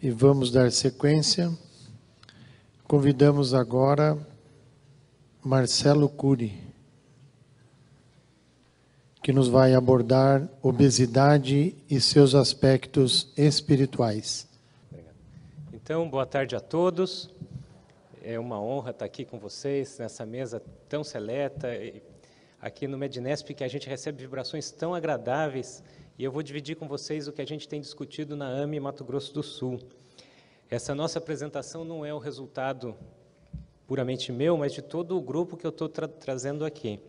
E vamos dar sequência. Convidamos agora Marcelo Cury, que nos vai abordar obesidade e seus aspectos espirituais. Então, boa tarde a todos. É uma honra estar aqui com vocês, nessa mesa tão seleta, aqui no Medinesp, que a gente recebe vibrações tão agradáveis, e eu vou dividir com vocês o que a gente tem discutido na AME Mato Grosso do Sul. Essa nossa apresentação não é o resultado puramente meu, mas de todo o grupo que eu estou trazendo aqui.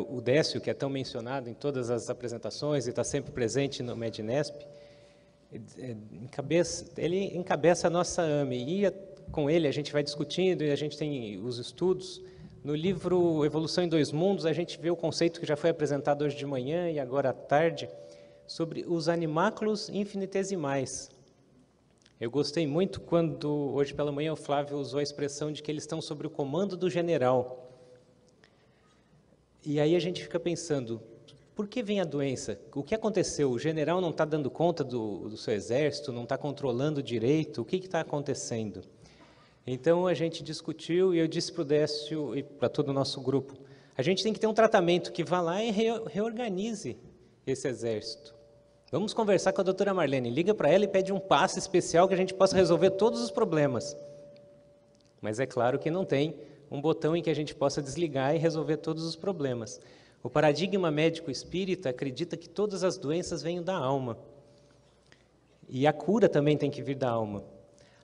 O Décio, que é tão mencionado em todas as apresentações e está sempre presente no Medinesp, ele encabeça a nossa AME, e com ele a gente vai discutindo e a gente tem os estudos. No livro Evolução em Dois Mundos, a gente vê o conceito que já foi apresentado hoje de manhã e agora à tarde, sobre os animáculos infinitesimais. Eu gostei muito quando, hoje pela manhã, o Flávio usou a expressão de que eles estão sob o comando do general. E aí a gente fica pensando, por que vem a doença? O que aconteceu? O general não está dando conta do seu exército, não está controlando direito? O que está acontecendo? Então, a gente discutiu e eu disse para o Décio e para todo o nosso grupo, a gente tem que ter um tratamento que vá lá e reorganize esse exército. Vamos conversar com a doutora Marlene, liga para ela e pede um passe especial que a gente possa resolver todos os problemas. Mas é claro que não tem um botão em que a gente possa desligar e resolver todos os problemas. O paradigma médico espírita acredita que todas as doenças vêm da alma. E a cura também tem que vir da alma.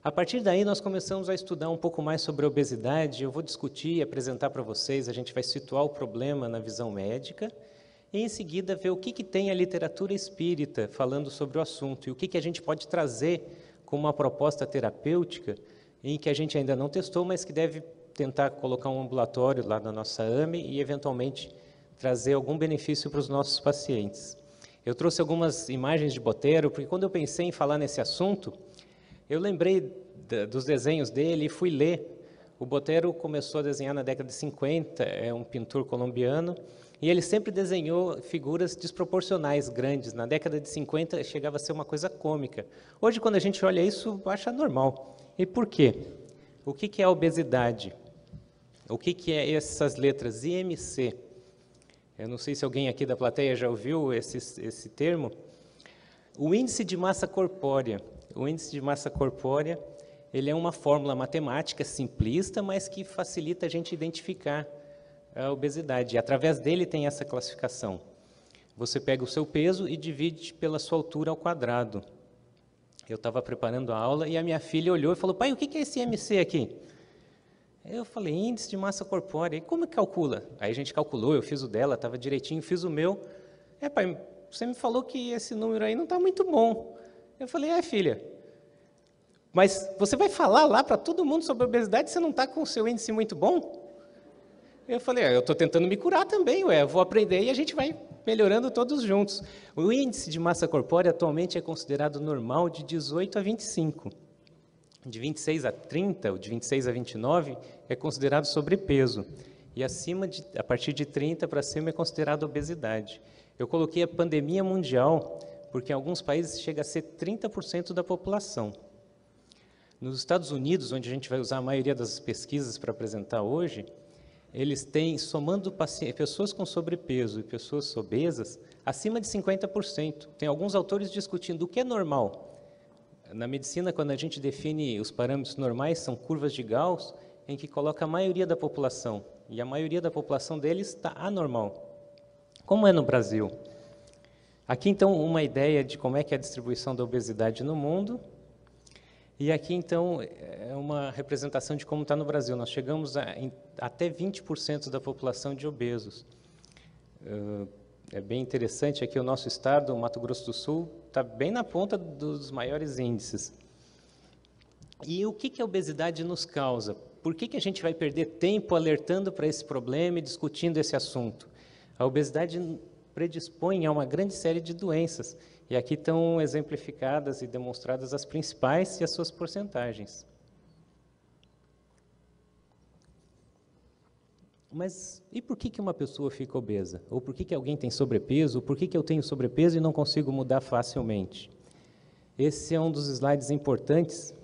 A partir daí, nós começamos a estudar um pouco mais sobre a obesidade. Eu vou discutir e apresentar para vocês, a gente vai situar o problema na visão médica, e em seguida ver o que tem a literatura espírita falando sobre o assunto, e o que a gente pode trazer como uma proposta terapêutica, em que a gente ainda não testou, mas que deve tentar colocar um ambulatório lá na nossa AME e, eventualmente, trazer algum benefício para os nossos pacientes. Eu trouxe algumas imagens de Botero, porque quando eu pensei em falar nesse assunto, eu lembrei dos desenhos dele e fui ler. O Botero começou a desenhar na década de 50, é um pintor colombiano, e ele sempre desenhou figuras desproporcionais, grandes. Na década de 50 chegava a ser uma coisa cômica. Hoje, quando a gente olha isso, acha normal. E por quê? O que é a obesidade? O que é essas letras IMC? Eu não sei se alguém aqui da plateia já ouviu esse termo. O índice de massa corpórea. O índice de massa corpórea, ele é uma fórmula matemática simplista, mas que facilita a gente identificar a obesidade. E, através dele tem essa classificação. Você pega o seu peso e divide pela sua altura ao quadrado. Eu estava preparando a aula e a minha filha olhou e falou, pai, o que é esse IMC aqui? Eu falei, índice de massa corpórea. E como que calcula? Aí a gente calculou, eu fiz o dela, estava direitinho, fiz o meu. Pai, você me falou que esse número aí não está muito bom. Eu falei, filha, mas você vai falar lá para todo mundo sobre a obesidade e você não está com o seu índice muito bom? Eu falei, eu estou tentando me curar também, eu vou aprender e a gente vai melhorando todos juntos. O índice de massa corpórea atualmente é considerado normal de 18 a 25. De 26 a 30, ou de 26 a 29, é considerado sobrepeso. E a partir de 30 para cima é considerado obesidade. Eu coloquei a pandemia mundial, porque em alguns países chega a ser 30% da população. Nos Estados Unidos, onde a gente vai usar a maioria das pesquisas para apresentar hoje, eles têm, somando pessoas com sobrepeso e pessoas obesas, acima de 50%. Tem alguns autores discutindo o que é normal. Na medicina, quando a gente define os parâmetros normais, são curvas de Gauss, em que coloca a maioria da população. E a maioria da população deles está anormal. Como é no Brasil? Aqui, então, uma ideia de como é que é a distribuição da obesidade no mundo. E aqui, então, é uma representação de como está no Brasil. Nós chegamos a até 20% da população de obesos. É bem interessante, aqui o nosso estado, o Mato Grosso do Sul, está bem na ponta dos maiores índices. E o que a obesidade nos causa? Por que a gente vai perder tempo alertando para esse problema e discutindo esse assunto? A obesidade predispõe a uma grande série de doenças. E aqui estão exemplificadas e demonstradas as principais e as suas porcentagens. Mas e por que uma pessoa fica obesa? Ou por que alguém tem sobrepeso? Ou por que eu tenho sobrepeso e não consigo mudar facilmente? Esse é um dos slides importantes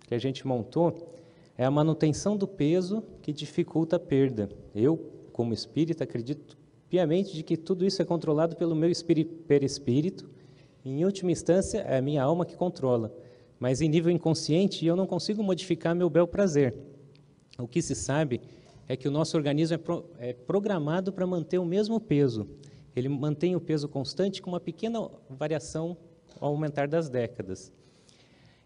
que a gente montou, é a manutenção do peso que dificulta a perda. Eu, como espírita, acredito piamente de que tudo isso é controlado pelo meu perispírito. Em última instância, é a minha alma que controla. Mas em nível inconsciente, eu não consigo modificar meu bel prazer. O que se sabe é que o nosso organismo é programado para manter o mesmo peso. Ele mantém o peso constante com uma pequena variação ao aumentar das décadas.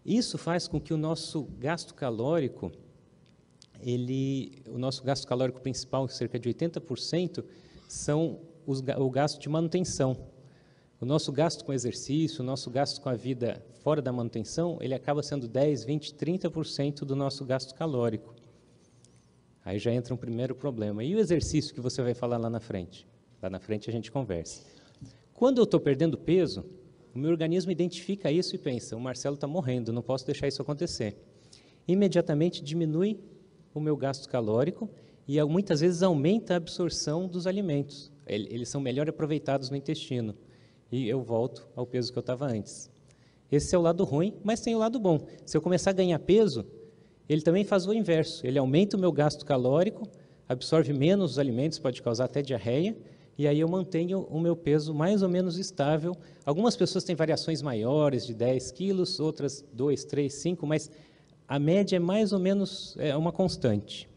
Isso faz com que o nosso gasto calórico, o nosso gasto calórico principal, cerca de 80%, são o gasto de manutenção. O nosso gasto com exercício, o nosso gasto com a vida fora da manutenção, ele acaba sendo 10, 20, 30% do nosso gasto calórico. Aí já entra um primeiro problema. E o exercício que você vai falar lá na frente? Lá na frente a gente conversa. Quando eu estou perdendo peso, o meu organismo identifica isso e pensa, o Marcelo está morrendo, não posso deixar isso acontecer. Imediatamente diminui o meu gasto calórico e muitas vezes aumenta a absorção dos alimentos. Eles são melhor aproveitados no intestino. E eu volto ao peso que eu estava antes. Esse é o lado ruim, mas tem o lado bom. Se eu começar a ganhar peso, ele também faz o inverso. Ele aumenta o meu gasto calórico, absorve menos os alimentos, pode causar até diarreia, e aí eu mantenho o meu peso mais ou menos estável. Algumas pessoas têm variações maiores, de 10 quilos, outras 2, 3, 5, mas a média é mais ou menos uma constante.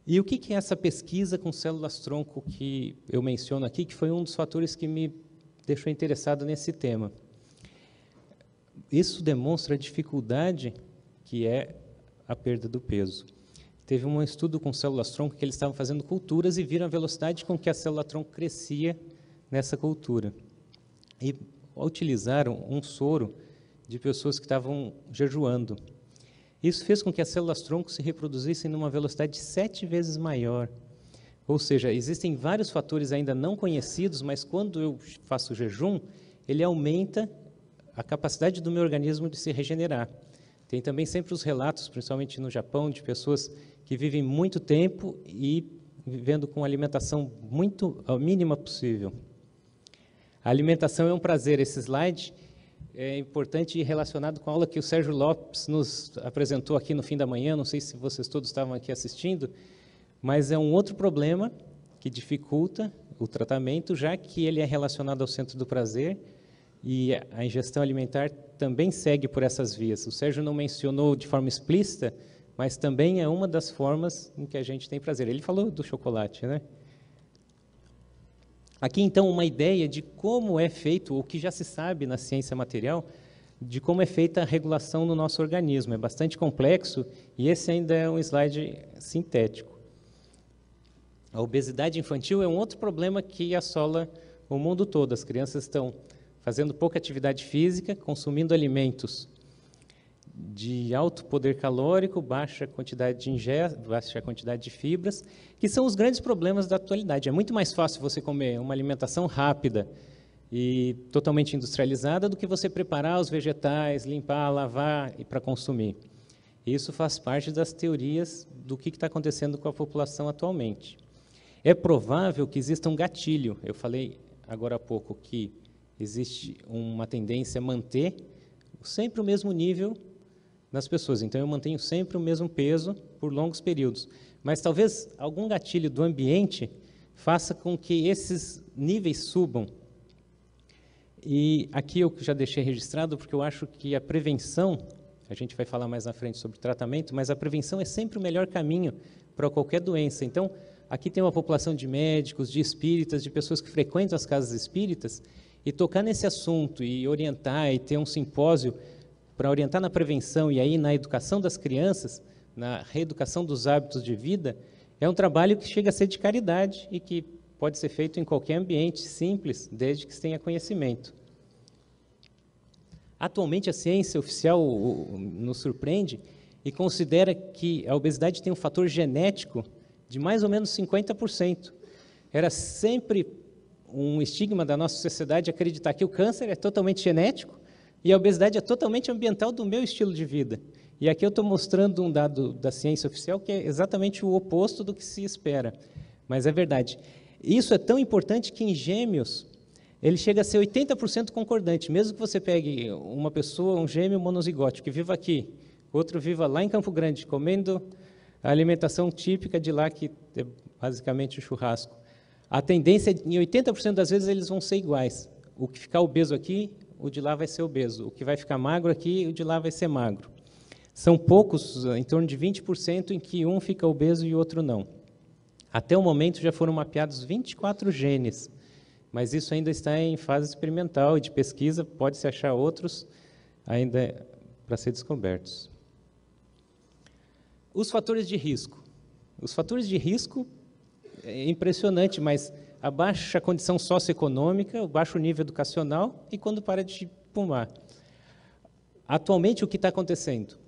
E o que é essa pesquisa com células-tronco que eu menciono aqui, que foi um dos fatores que me deixou interessado nesse tema? Isso demonstra a dificuldade que é a perda do peso. Teve um estudo com células-tronco que eles estavam fazendo culturas e viram a velocidade com que a célula-tronco crescia nessa cultura. E utilizaram um soro de pessoas que estavam jejuando. Isso fez com que as células-tronco se reproduzissem numa velocidade 7 vezes maior. Ou seja, existem vários fatores ainda não conhecidos, mas quando eu faço jejum, ele aumenta a capacidade do meu organismo de se regenerar. Tem também sempre os relatos, principalmente no Japão, de pessoas que vivem muito tempo e vivendo com alimentação muito a mínima possível. A alimentação é um prazer. Esse slide é importante e relacionado com a aula que o Sérgio Lopes nos apresentou aqui no fim da manhã, não sei se vocês todos estavam aqui assistindo, mas é um outro problema que dificulta o tratamento, já que ele é relacionado ao centro do prazer e a ingestão alimentar também segue por essas vias. O Sérgio não mencionou de forma explícita, mas também é uma das formas em que a gente tem prazer. Ele falou do chocolate, né? Aqui, então, uma ideia de como é feito, o que já se sabe na ciência material, de como é feita a regulação no nosso organismo. É bastante complexo e esse ainda é um slide sintético. A obesidade infantil é um outro problema que assola o mundo todo. As crianças estão fazendo pouca atividade física, consumindo alimentos de alto poder calórico, baixa quantidade de fibras, que são os grandes problemas da atualidade. É muito mais fácil você comer uma alimentação rápida e totalmente industrializada do que você preparar os vegetais, limpar, lavar e para consumir. Isso faz parte das teorias do que está acontecendo com a população atualmente. É provável que exista um gatilho. Eu falei agora há pouco que existe uma tendência a manter sempre o mesmo nível nas pessoas. Então, eu mantenho sempre o mesmo peso por longos períodos. Mas talvez algum gatilho do ambiente faça com que esses níveis subam. E aqui eu já deixei registrado, porque eu acho que a prevenção, a gente vai falar mais na frente sobre tratamento, mas a prevenção é sempre o melhor caminho para qualquer doença. Então, aqui tem uma população de médicos, de espíritas, de pessoas que frequentam as casas espíritas, e tocar nesse assunto e orientar e ter um simpósio para orientar na prevenção e aí na educação das crianças, na reeducação dos hábitos de vida, é um trabalho que chega a ser de caridade e que pode ser feito em qualquer ambiente simples, desde que se tenha conhecimento. Atualmente, a ciência oficial nos surpreende e considera que a obesidade tem um fator genético de mais ou menos 50%. Era sempre um estigma da nossa sociedade acreditar que o câncer é totalmente genético e a obesidade é totalmente ambiental do meu estilo de vida. E aqui eu estou mostrando um dado da ciência oficial que é exatamente o oposto do que se espera. Mas é verdade. Isso é tão importante que em gêmeos, ele chega a ser 80% concordante. Mesmo que você pegue uma pessoa, um gêmeo monozigótico, que viva aqui, outro viva lá em Campo Grande, comendo a alimentação típica de lá, que é basicamente o churrasco. A tendência, em 80% das vezes, eles vão ser iguais. O que ficar obeso aqui, o de lá vai ser obeso. O que vai ficar magro aqui, o de lá vai ser magro. São poucos, em torno de 20%, em que um fica obeso e o outro não. Até o momento já foram mapeados 24 genes, mas isso ainda está em fase experimental e de pesquisa, pode-se achar outros ainda para ser descobertos. Os fatores de risco. Os fatores de risco é impressionante, mas a baixa condição socioeconômica, o baixo nível educacional e quando para de fumar. Atualmente, o que está acontecendo?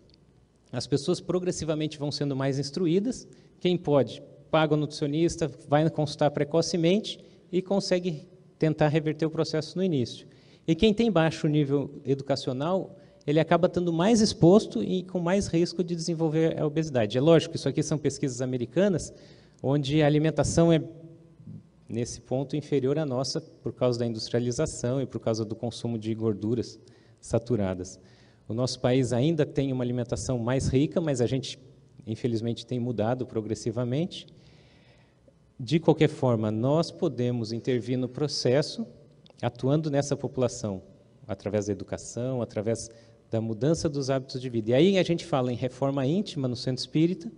As pessoas progressivamente vão sendo mais instruídas, quem pode, paga o nutricionista, vai consultar precocemente e consegue tentar reverter o processo no início. E quem tem baixo nível educacional, ele acaba estando mais exposto e com mais risco de desenvolver a obesidade. É lógico, isso aqui são pesquisas americanas, onde a alimentação é, nesse ponto, inferior à nossa por causa da industrialização e por causa do consumo de gorduras saturadas. O nosso país ainda tem uma alimentação mais rica, mas a gente, infelizmente, tem mudado progressivamente. De qualquer forma, nós podemos intervir no processo, atuando nessa população, através da educação, através da mudança dos hábitos de vida. E aí a gente fala em reforma íntima no centro espírita,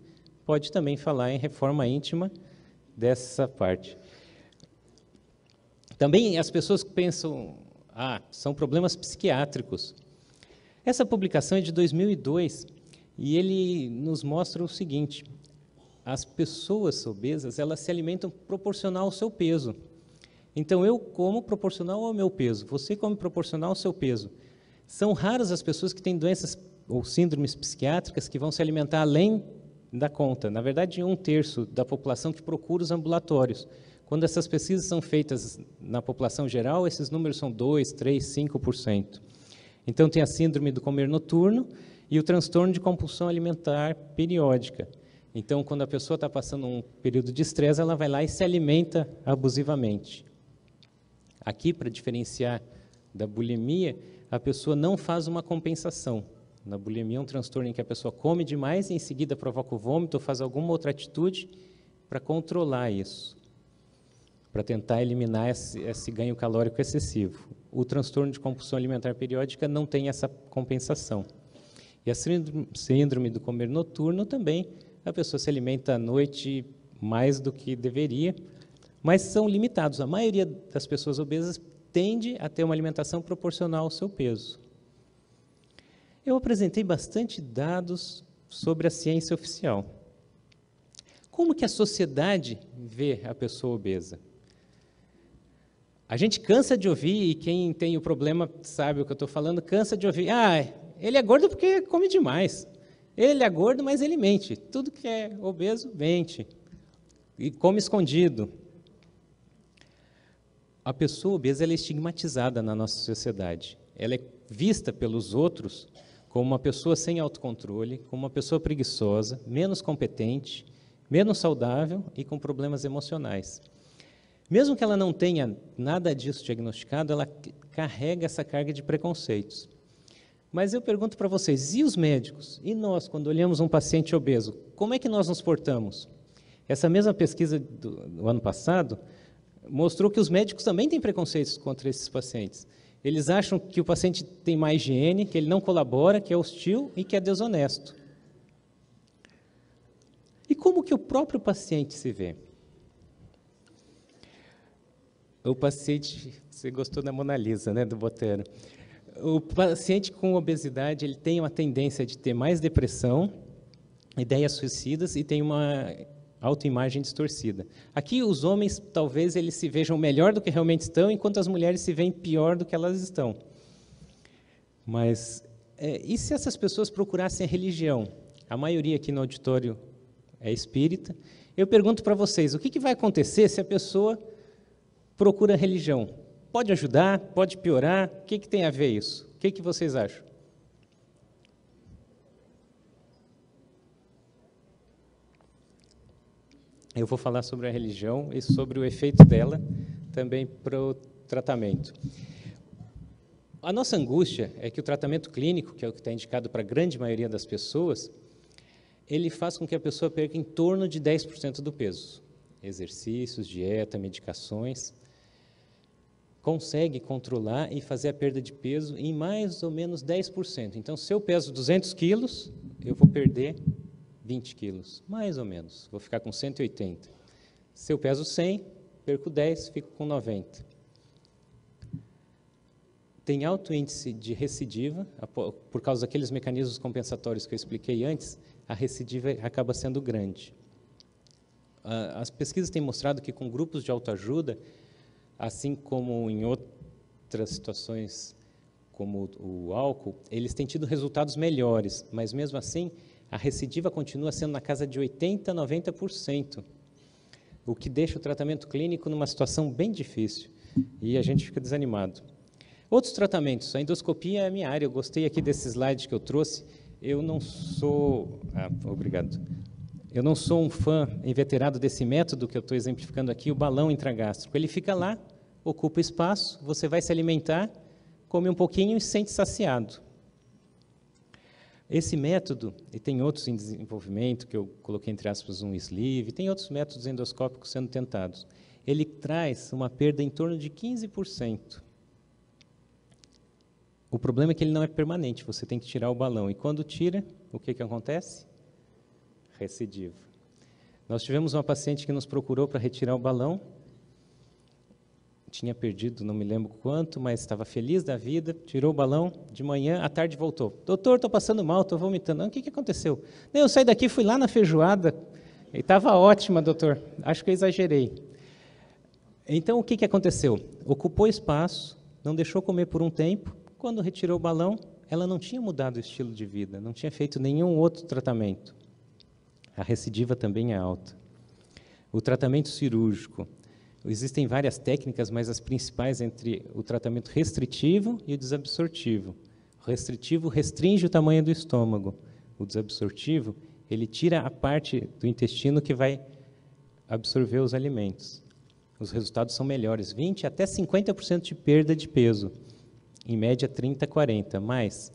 pode também falar em reforma íntima dessa parte. Também as pessoas pensam, são problemas psiquiátricos. Essa publicação é de 2002 e ele nos mostra o seguinte: as pessoas obesas, elas se alimentam proporcional ao seu peso. Então, eu como proporcional ao meu peso, você come proporcional ao seu peso. São raras as pessoas que têm doenças ou síndromes psiquiátricas que vão se alimentar além da conta. Na verdade, 1/3 da população que procura os ambulatórios. Quando essas pesquisas são feitas na população geral, esses números são 2%, 3%, 5%. Então, tem a síndrome do comer noturno e o transtorno de compulsão alimentar periódica. Então, quando a pessoa está passando um período de estresse, ela vai lá e se alimenta abusivamente. Aqui, para diferenciar da bulimia, a pessoa não faz uma compensação. Na bulimia é um transtorno em que a pessoa come demais e em seguida provoca o vômito ou faz alguma outra atitude para controlar isso, para tentar eliminar esse ganho calórico excessivo. O transtorno de compulsão alimentar periódica não tem essa compensação. E a síndrome do comer noturno também, a pessoa se alimenta à noite mais do que deveria, mas são limitados. A maioria das pessoas obesas tende a ter uma alimentação proporcional ao seu peso. Eu apresentei bastante dados sobre a ciência oficial. Como que a sociedade vê a pessoa obesa? A gente cansa de ouvir, e quem tem o problema sabe o que eu estou falando, cansa de ouvir, ele é gordo porque come demais. Ele é gordo, mas ele mente. Tudo que é obeso, mente. E come escondido. A pessoa obesa ela é estigmatizada na nossa sociedade. Ela é vista pelos outros como uma pessoa sem autocontrole, como uma pessoa preguiçosa, menos competente, menos saudável e com problemas emocionais. Mesmo que ela não tenha nada disso diagnosticado, ela carrega essa carga de preconceitos. Mas eu pergunto para vocês, e os médicos? E nós, quando olhamos um paciente obeso, como é que nós nos portamos? Essa mesma pesquisa do ano passado mostrou que os médicos também têm preconceitos contra esses pacientes. Eles acham que o paciente tem má higiene, que ele não colabora, que é hostil e que é desonesto. E como que o próprio paciente se vê? O paciente, você gostou da Mona Lisa, né, do Botero? O paciente com obesidade, ele tem uma tendência de ter mais depressão, ideias suicidas e tem uma autoimagem distorcida. Aqui os homens, talvez, eles se vejam melhor do que realmente estão, enquanto as mulheres se veem pior do que elas estão. Mas, e se essas pessoas procurassem a religião? A maioria aqui no auditório é espírita. Eu pergunto para vocês, o que vai acontecer se a pessoa procura a religião? Pode ajudar? Pode piorar? O que tem a ver isso? O que vocês acham? Eu vou falar sobre a religião e sobre o efeito dela também para o tratamento. A nossa angústia é que o tratamento clínico, que é o que está indicado para a grande maioria das pessoas, ele faz com que a pessoa perca em torno de 10% do peso. Exercícios, dieta, medicações, consegue controlar e fazer a perda de peso em mais ou menos 10%. Então, se eu peso 200 quilos, eu vou perder 20 quilos, mais ou menos. Vou ficar com 180. Se eu peso 100, perco 10, fico com 90. Tem alto índice de recidiva, por causa daqueles mecanismos compensatórios que eu expliquei antes, a recidiva acaba sendo grande. As pesquisas têm mostrado que com grupos de autoajuda, assim como em outras situações, como o álcool, eles têm tido resultados melhores, mas mesmo assim, a recidiva continua sendo na casa de 80% a 90%, o que deixa o tratamento clínico numa situação bem difícil, e a gente fica desanimado. Outros tratamentos, a endoscopia é a minha área, eu gostei aqui desse slide que eu trouxe, eu não sou... obrigado. Eu não sou um fã inveterado desse método que eu estou exemplificando aqui, o balão intragástrico. Ele fica lá, ocupa espaço, você vai se alimentar, come um pouquinho e se sente saciado. Esse método, e tem outros em desenvolvimento, que eu coloquei entre aspas um sleeve, tem outros métodos endoscópicos sendo tentados. Ele traz uma perda em torno de 15%. O problema é que ele não é permanente, você tem que tirar o balão. E quando tira, o que acontece? Recidiva. Nós tivemos uma paciente que nos procurou para retirar o balão, tinha perdido, não me lembro quanto, mas estava feliz da vida, tirou o balão, de manhã, à tarde voltou. Doutor, estou passando mal, estou vomitando. O que aconteceu? Eu saí daqui, fui lá na feijoada, e estava ótima, doutor, acho que eu exagerei. Então, o que aconteceu? Ocupou espaço, não deixou comer por um tempo, quando retirou o balão, ela não tinha mudado o estilo de vida, não tinha feito nenhum outro tratamento. A recidiva também é alta. O tratamento cirúrgico. Existem várias técnicas, mas as principais entre o tratamento restritivo e o desabsortivo. O restritivo restringe o tamanho do estômago. O desabsortivo, ele tira a parte do intestino que vai absorver os alimentos. Os resultados são melhores, 20% até 50% de perda de peso. Em média, 30% a 40%, mas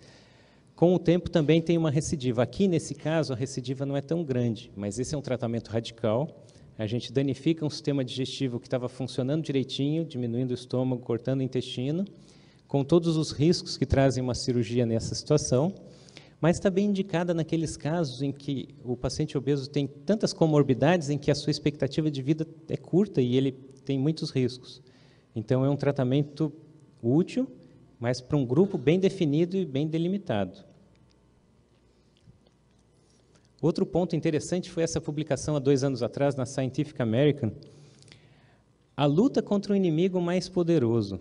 com o tempo também tem uma recidiva. Aqui, nesse caso, a recidiva não é tão grande, mas esse é um tratamento radical. A gente danifica um sistema digestivo que estava funcionando direitinho, diminuindo o estômago, cortando o intestino, com todos os riscos que trazem uma cirurgia nessa situação, mas está bem indicada naqueles casos em que o paciente obeso tem tantas comorbidades em que a sua expectativa de vida é curta e ele tem muitos riscos. Então, é um tratamento útil, mas para um grupo bem definido e bem delimitado. Outro ponto interessante foi essa publicação há 2 anos atrás na Scientific American, a luta contra o inimigo mais poderoso.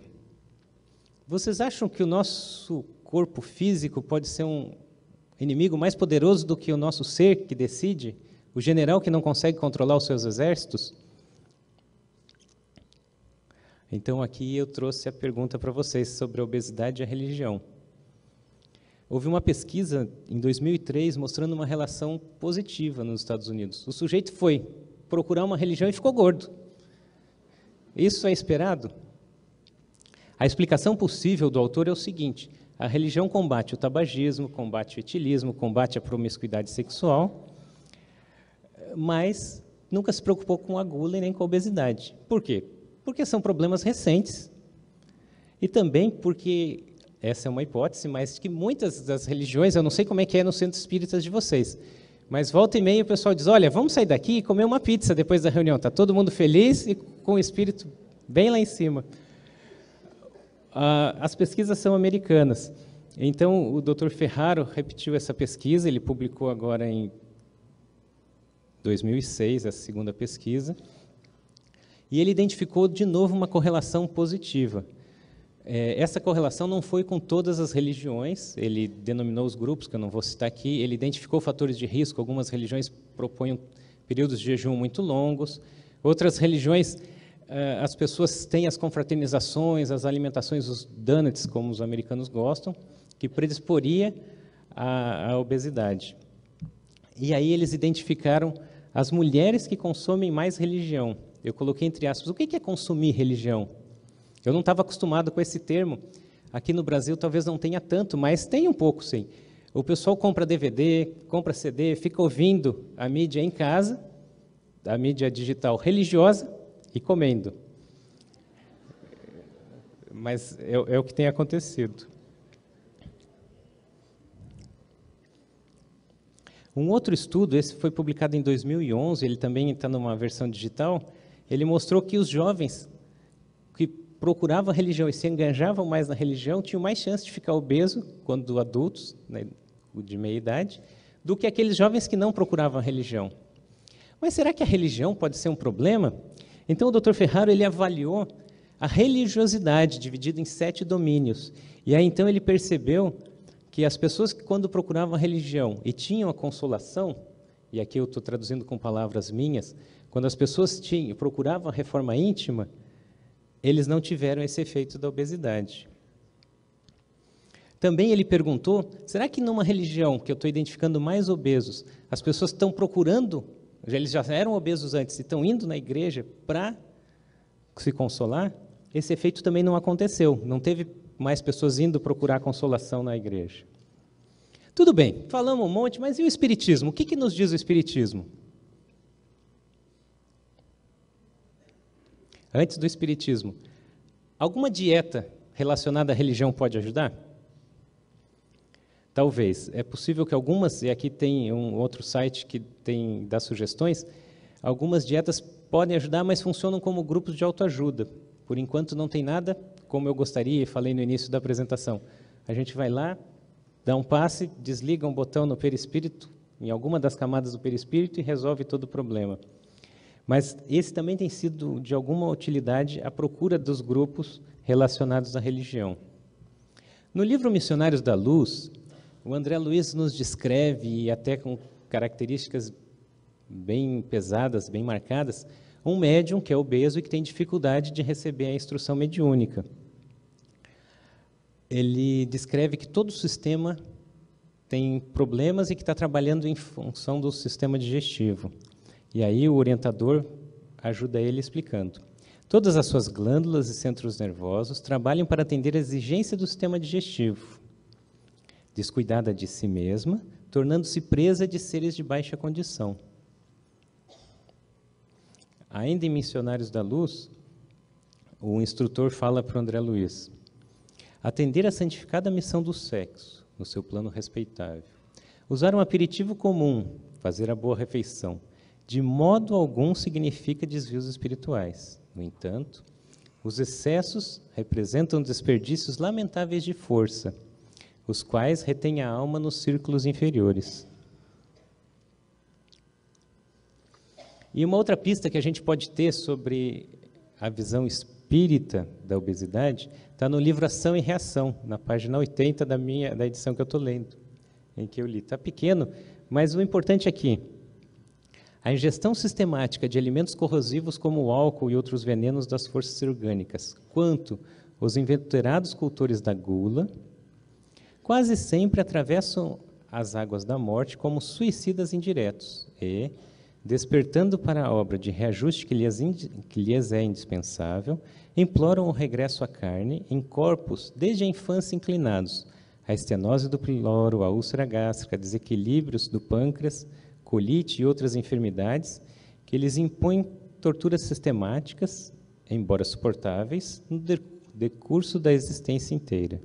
Vocês acham que o nosso corpo físico pode ser um inimigo mais poderoso do que o nosso ser que decide? O general que não consegue controlar os seus exércitos? Então, aqui eu trouxe a pergunta para vocês sobre a obesidade e a religião. Houve uma pesquisa em 2003 mostrando uma relação positiva nos Estados Unidos. O sujeito foi procurar uma religião e ficou gordo. Isso é esperado? A explicação possível do autor é o seguinte: a religião combate o tabagismo, combate o etilismo, combate a promiscuidade sexual, mas nunca se preocupou com a gula e nem com a obesidade. Por quê? Porque são problemas recentes e também porque... Essa é uma hipótese, mas que muitas das religiões, eu não sei como é que é no centro espírita de vocês, mas volta e meia o pessoal diz, olha, vamos sair daqui e comer uma pizza depois da reunião. Está todo mundo feliz e com o espírito bem lá em cima. As pesquisas são americanas. Então, o Dr. Ferraro repetiu essa pesquisa, ele publicou agora em 2006, essa segunda pesquisa, e ele identificou de novo uma correlação positiva. Essa correlação não foi com todas as religiões, ele denominou os grupos, que eu não vou citar aqui, ele identificou fatores de risco, algumas religiões propõem períodos de jejum muito longos, outras religiões, as pessoas têm as confraternizações, as alimentações, os donuts, como os americanos gostam, que predisporia à obesidade. E aí eles identificaram as mulheres que consomem mais religião. Eu coloquei entre aspas, o que é consumir religião? Eu não estava acostumado com esse termo. Aqui no Brasil talvez não tenha tanto, mas tem um pouco, sim. O pessoal compra DVD, compra CD, fica ouvindo a mídia em casa, a mídia digital religiosa, e comendo. Mas é o que tem acontecido. Um outro estudo, esse foi publicado em 2011, ele também está numa versão digital, ele mostrou que os jovens que procuravam a religião e se engajavam mais na religião tinham mais chance de ficar obeso quando adultos, né, de meia idade, do que aqueles jovens que não procuravam a religião. Mas será que a religião pode ser um problema? Então o Dr. Ferraro ele avaliou a religiosidade dividida em 7 domínios. E aí então ele percebeu que as pessoas que quando procuravam a religião e tinham a consolação, e aqui eu estou traduzindo com palavras minhas, quando as pessoas procuravam a reforma íntima, eles não tiveram esse efeito da obesidade. Também ele perguntou, será que numa religião que eu estou identificando mais obesos, as pessoas estão procurando, eles já eram obesos antes e estão indo na igreja para se consolar? Esse efeito também não aconteceu, não teve mais pessoas indo procurar consolação na igreja. Tudo bem, falamos um monte, mas e o Espiritismo? O que nos diz o Espiritismo? Antes do Espiritismo, alguma dieta relacionada à religião pode ajudar? Talvez. É possível que algumas, e aqui tem um outro site que dá sugestões, algumas dietas podem ajudar, mas funcionam como grupos de autoajuda. Por enquanto não tem nada, como eu gostaria, e falei no início da apresentação. A gente vai lá, dá um passe, desliga um botão no perispírito, em alguma das camadas do perispírito, e resolve todo o problema. Mas esse também tem sido de alguma utilidade à procura dos grupos relacionados à religião. No livro Missionários da Luz, o André Luiz nos descreve, e até com características bem pesadas, bem marcadas, um médium que é obeso e que tem dificuldade de receber a instrução mediúnica. Ele descreve que todo o sistema tem problemas e que está trabalhando em função do sistema digestivo. E aí o orientador ajuda ele explicando. Todas as suas glândulas e centros nervosos trabalham para atender a exigência do sistema digestivo. Descuidada de si mesma, tornando-se presa de seres de baixa condição. Ainda em Missionários da Luz, o instrutor fala para o André Luiz: atender à santificada missão do sexo, no seu plano respeitável. Usar um aperitivo comum, fazer a boa refeição, de modo algum significa desvios espirituais. No entanto, os excessos representam desperdícios lamentáveis de força, os quais retêm a alma nos círculos inferiores. E uma outra pista que a gente pode ter sobre a visão espírita da obesidade está no livro Ação e Reação, na página 80 da edição que eu estou lendo, em que eu li. Está pequeno, mas o importante aqui, a ingestão sistemática de alimentos corrosivos como o álcool e outros venenos das forças orgânicas, quanto os inveterados cultores da gula, quase sempre atravessam as águas da morte como suicidas indiretos e, despertando para a obra de reajuste que lhes é indispensável, imploram o regresso à carne em corpos desde a infância inclinados, a estenose do pyloro, a úlcera gástrica, desequilíbrios do pâncreas, colite e outras enfermidades que lhes impõem torturas sistemáticas, embora suportáveis, no decurso da existência inteira.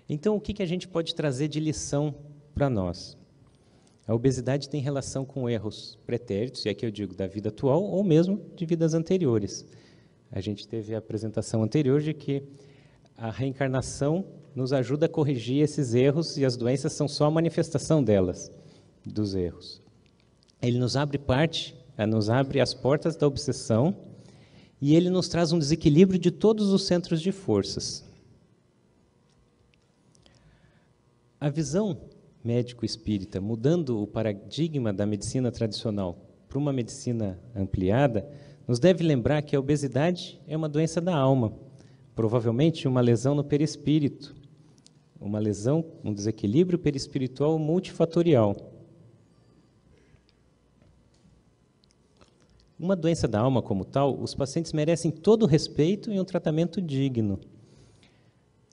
Então, o que a gente pode trazer de lição para nós? A obesidade tem relação com erros pretéritos, e aqui eu digo da vida atual, ou mesmo de vidas anteriores. A gente teve a apresentação anterior de que a reencarnação nos ajuda a corrigir esses erros, e as doenças são só a manifestação delas, dos erros. Ele nos abre as portas da obsessão, e ele nos traz um desequilíbrio de todos os centros de forças. A visão médico-espírita, mudando o paradigma da medicina tradicional para uma medicina ampliada, nos deve lembrar que a obesidade é uma doença da alma, provavelmente uma lesão no perispírito, um desequilíbrio perispiritual multifatorial. Uma doença da alma como tal, os pacientes merecem todo o respeito e um tratamento digno.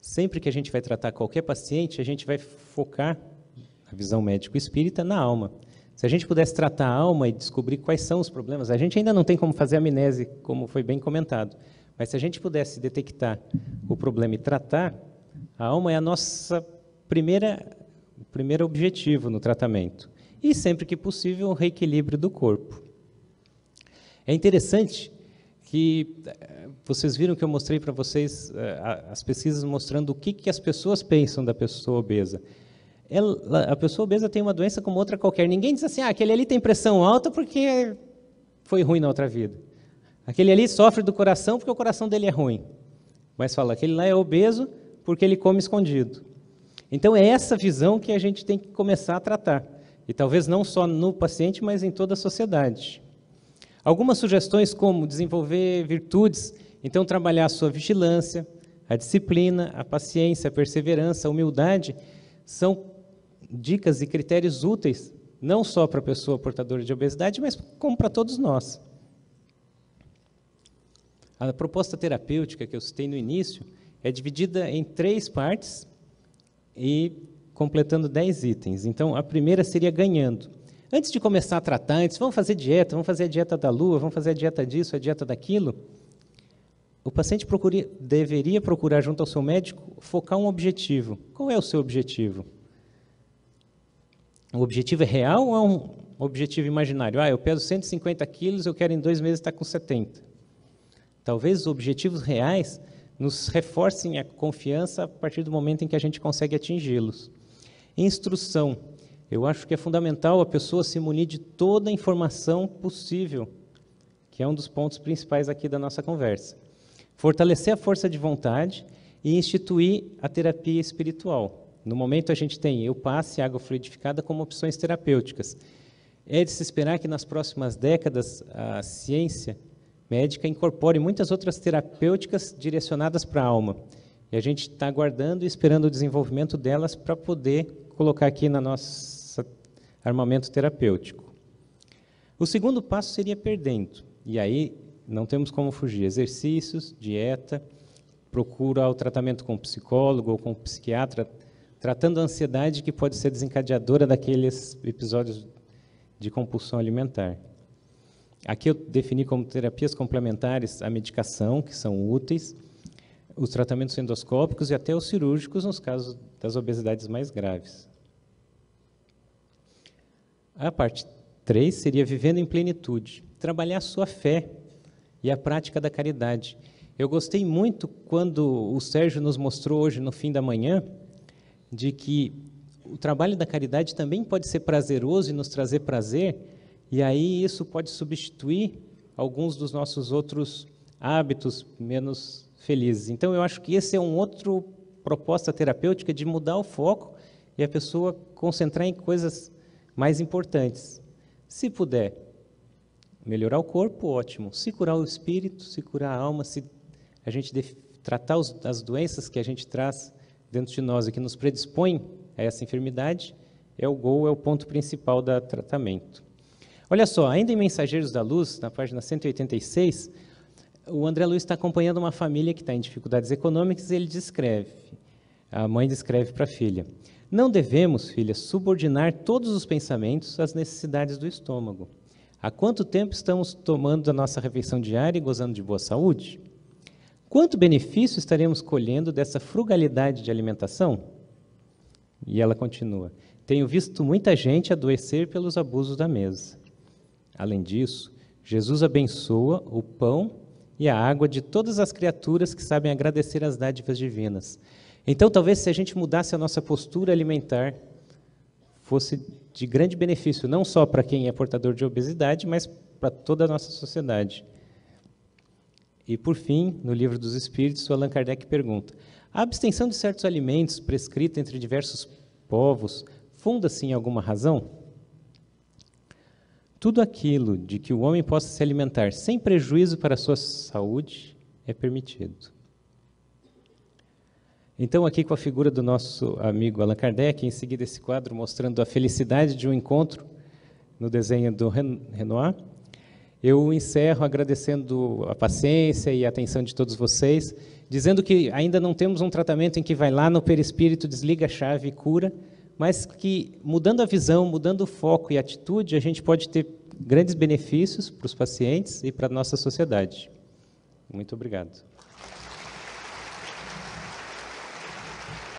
Sempre que a gente vai tratar qualquer paciente, a gente vai focar a visão médico-espírita na alma. Se a gente pudesse tratar a alma e descobrir quais são os problemas, a gente ainda não tem como fazer amnese, como foi bem comentado, mas se a gente pudesse detectar o problema e tratar, a alma é a nossa primeiro objetivo no tratamento. E, sempre que possível, o reequilíbrio do corpo. É interessante que vocês viram que eu mostrei para vocês as pesquisas mostrando o que as pessoas pensam da pessoa obesa. A pessoa obesa tem uma doença como outra qualquer. Ninguém diz assim, aquele ali tem pressão alta porque foi ruim na outra vida. Aquele ali sofre do coração porque o coração dele é ruim. Mas fala, aquele lá é obeso porque ele come escondido. Então, é essa visão que a gente tem que começar a tratar. E talvez não só no paciente, mas em toda a sociedade. Algumas sugestões como desenvolver virtudes, então trabalhar a sua vigilância, a disciplina, a paciência, a perseverança, a humildade, são dicas e critérios úteis, não só para a pessoa portadora de obesidade, mas como para todos nós. A proposta terapêutica que eu citei no início é dividida em 3 partes e completando 10 itens. Então, a primeira seria ganhando. Antes de começar a tratar, vamos fazer dieta, vamos fazer a dieta da lua, vamos fazer a dieta disso, a dieta daquilo, o paciente deveria procurar, junto ao seu médico, focar um objetivo. Qual é o seu objetivo? O objetivo é real ou é um objetivo imaginário? Eu peso 150 quilos, eu quero em 2 meses estar com 70. Talvez os objetivos reais nos reforcem a confiança a partir do momento em que a gente consegue atingi-los. Instrução. Eu acho que é fundamental a pessoa se munir de toda a informação possível, que é um dos pontos principais aqui da nossa conversa. Fortalecer a força de vontade e instituir a terapia espiritual. No momento a gente tem Eupace e água fluidificada como opções terapêuticas. É de se esperar que nas próximas décadas a ciência médica incorpore muitas outras terapêuticas direcionadas para a alma. E a gente está aguardando e esperando o desenvolvimento delas para poder colocar aqui no nosso armamento terapêutico. O segundo passo seria perdendo. E aí não temos como fugir. Exercícios, dieta, procura o tratamento com psicólogo ou com psiquiatra, tratando a ansiedade que pode ser desencadeadora daqueles episódios de compulsão alimentar. Aqui eu defini como terapias complementares a medicação, que são úteis, os tratamentos endoscópicos e até os cirúrgicos nos casos das obesidades mais graves. A parte 3 seria vivendo em plenitude, trabalhar a sua fé e a prática da caridade. Eu gostei muito quando o Sérgio nos mostrou hoje no fim da manhã de que o trabalho da caridade também pode ser prazeroso e nos trazer prazer, e aí isso pode substituir alguns dos nossos outros hábitos menos felizes. Então, eu acho que esse é um outro proposta terapêutica de mudar o foco e a pessoa concentrar em coisas mais importantes. Se puder melhorar o corpo, ótimo. Se curar o espírito, se curar a alma, se a gente tratar as doenças que a gente traz dentro de nós e que nos predispõem a essa enfermidade, é o goal, é o ponto principal do tratamento. Olha só, ainda em Mensageiros da Luz, na página 186, o André Luiz está acompanhando uma família que está em dificuldades econômicas e ele descreve, a mãe descreve para a filha: não devemos, filha, subordinar todos os pensamentos às necessidades do estômago. Há quanto tempo estamos tomando a nossa refeição diária e gozando de boa saúde? Quanto benefício estaremos colhendo dessa frugalidade de alimentação? E ela continua: tenho visto muita gente adoecer pelos abusos da mesa. Além disso, Jesus abençoa o pão e a água de todas as criaturas que sabem agradecer as dádivas divinas. Então, talvez se a gente mudasse a nossa postura alimentar, fosse de grande benefício, não só para quem é portador de obesidade, mas para toda a nossa sociedade. E, por fim, no Livro dos Espíritos, o Allan Kardec pergunta: a abstenção de certos alimentos prescrita entre diversos povos funda-se em alguma razão? Tudo aquilo de que o homem possa se alimentar sem prejuízo para a sua saúde é permitido. Então, aqui com a figura do nosso amigo Allan Kardec, em seguida esse quadro mostrando a felicidade de um encontro no desenho do Renoir, Eu encerro agradecendo a paciência e a atenção de todos vocês, dizendo que ainda não temos um tratamento em que vai lá no perispírito, desliga a chave e cura, mas que, mudando a visão, mudando o foco e a atitude, a gente pode ter grandes benefícios para os pacientes e para a nossa sociedade. Muito obrigado.